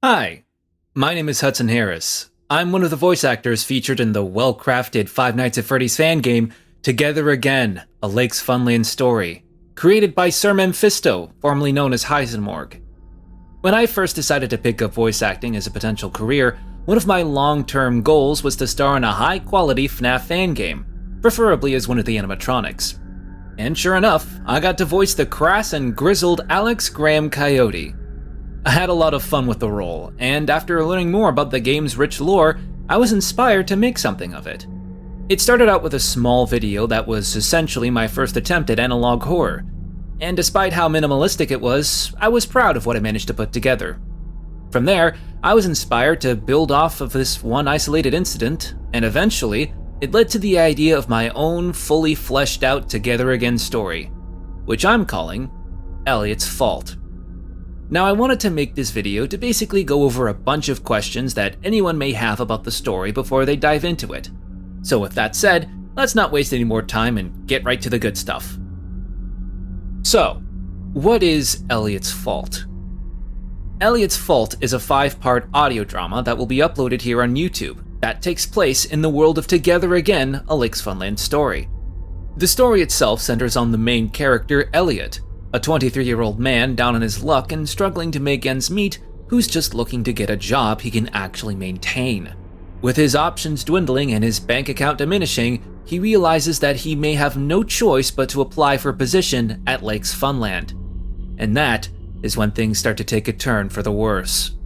Hi, my name is Hudson Harris. I'm one of the voice actors featured in the well-crafted Five Nights at Freddy's fan game, Together Again, a Lakes Funland story, created by Sir Mephisto, formerly known as Heisenberg. When I first decided to pick up voice acting as a potential career, one of my long-term goals was to star in a high-quality FNAF fan game, preferably as one of the animatronics. And sure enough, I got to voice the crass and grizzled Alex Graham Coyote. I had a lot of fun with the role, and after learning more about the game's rich lore, I was inspired to make something of it. It started out with a small video that was essentially my first attempt at analog horror, and despite how minimalistic it was, I was proud of what I managed to put together. From there, I was inspired to build off of this one isolated incident, and eventually, it led to the idea of my own fully fleshed out Together Again story, which I'm calling Elliot's Fault. Now, I wanted to make this video to basically go over a bunch of questions that anyone may have about the story before they dive into it. So with that said, let's not waste any more time and get right to the good stuff. So, what is Elliot's Fault? Elliot's Fault is a 5-part audio drama that will be uploaded here on YouTube that takes place in the world of Together Again, a Lakes Funland story. The story itself centers on the main character, Elliot, a 23-year-old man down on his luck and struggling to make ends meet who's just looking to get a job he can actually maintain. With his options dwindling and his bank account diminishing, he realizes that he may have no choice but to apply for a position at Lakes Funland. And that is when things start to take a turn for the worse.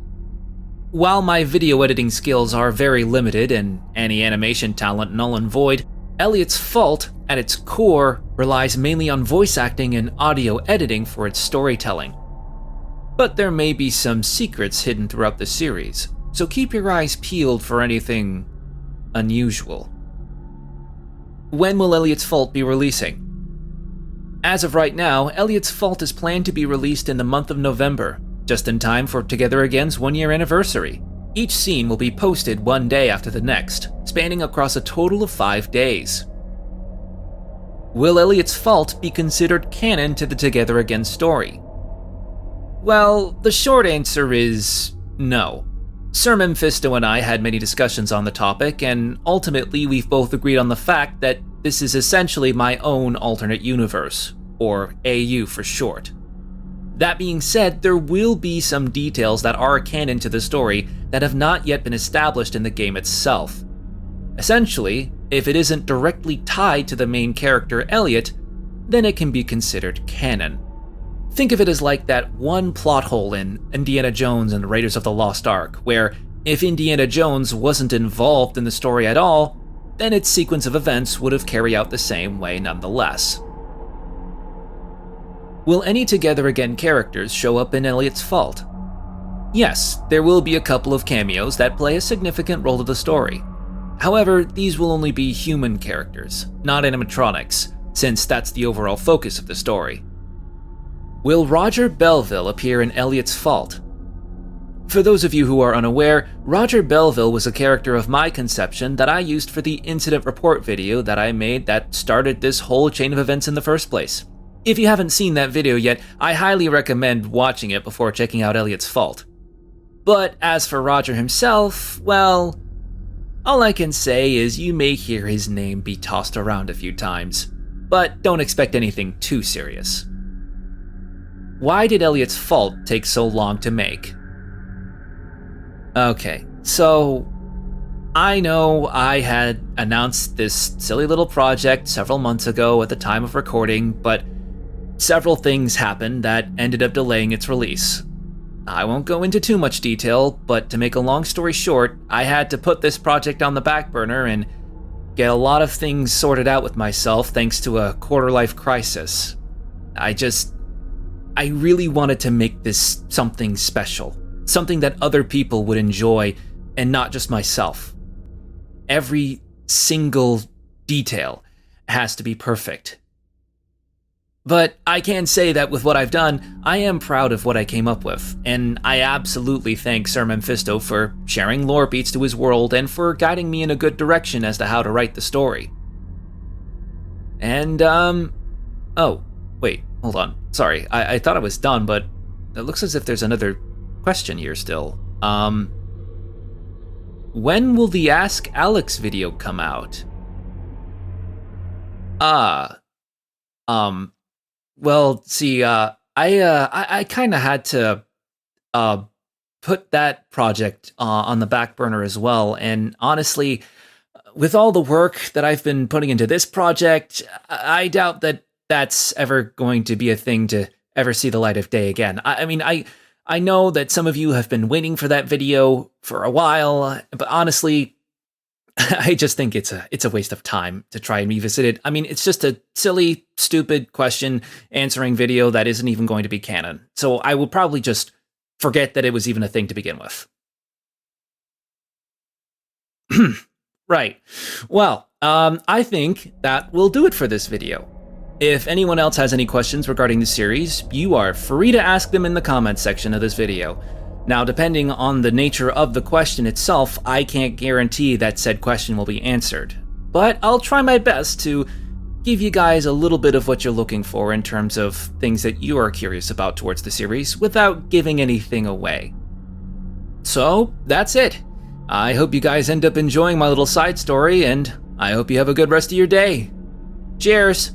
While my video editing skills are very limited and any animation talent null and void, Elliot's Fault, at its core, relies mainly on voice acting and audio editing for its storytelling. But there may be some secrets hidden throughout the series, so keep your eyes peeled for anything unusual. When will Elliot's Fault be releasing? As of right now, Elliot's Fault is planned to be released in the month of November, just in time for Together Again's 1-year anniversary. Each scene will be posted one day after the next, spanning across a total of 5 days. Will Elliot's Fault be considered canon to the Together Again story? Well, the short answer is no. Sir Mephisto and I had many discussions on the topic, and ultimately we've both agreed on the fact that this is essentially my own alternate universe, or AU for short. That being said, there will be some details that are canon to the story that have not yet been established in the game itself. Essentially, if it isn't directly tied to the main character Elliot, then it can be considered canon. Think of it as like that one plot hole in Indiana Jones and the Raiders of the Lost Ark, where if Indiana Jones wasn't involved in the story at all, then its sequence of events would have carried out the same way nonetheless. Will any Together Again characters show up in Elliot's Fault? Yes, there will be a couple of cameos that play a significant role to the story. However, these will only be human characters, not animatronics, since that's the overall focus of the story. Will Roger Belleville appear in Elliot's Fault? For those of you who are unaware, Roger Belleville was a character of my conception that I used for the incident report video that I made that started this whole chain of events in the first place. If you haven't seen that video yet, I highly recommend watching it before checking out Elliot's Fault. But as for Roger himself, well, all I can say is you may hear his name be tossed around a few times, but don't expect anything too serious. Why did Elliot's Fault take so long to make? Okay, so I know I had announced this silly little project several months ago at the time of recording, but several things happened that ended up delaying its release. I won't go into too much detail, but to make a long story short, I had to put this project on the back burner and get a lot of things sorted out with myself thanks to a quarter-life crisis. I really wanted to make this something special, something that other people would enjoy and not just myself. Every single detail has to be perfect. But I can say that with what I've done, I am proud of what I came up with, and I absolutely thank Sir Mephisto for sharing lore beats to his world and for guiding me in a good direction as to how to write the story. And, oh, wait, hold on. Sorry, I thought I was done, but it looks as if there's another question here still. When will the Ask Alex video come out? Well, see, I kind of had to, put that project on the back burner as well. And honestly, with all the work that I've been putting into this project, I doubt that that's ever going to be a thing to ever see the light of day again. I mean, I know that some of you have been waiting for that video for a while, but honestly, I just think it's a waste of time to try and revisit it. I mean, it's just a silly, stupid question answering video that isn't even going to be canon. So I will probably just forget that it was even a thing to begin with. Right. Well, I think that will do it for this video. If anyone else has any questions regarding the series, you are free to ask them in the comments section of this video. Now, depending on the nature of the question itself, I can't guarantee that said question will be answered. But I'll try my best to give you guys a little bit of what you're looking for in terms of things that you are curious about towards the series without giving anything away. So, that's it. I hope you guys end up enjoying my little side story, and I hope you have a good rest of your day. Cheers!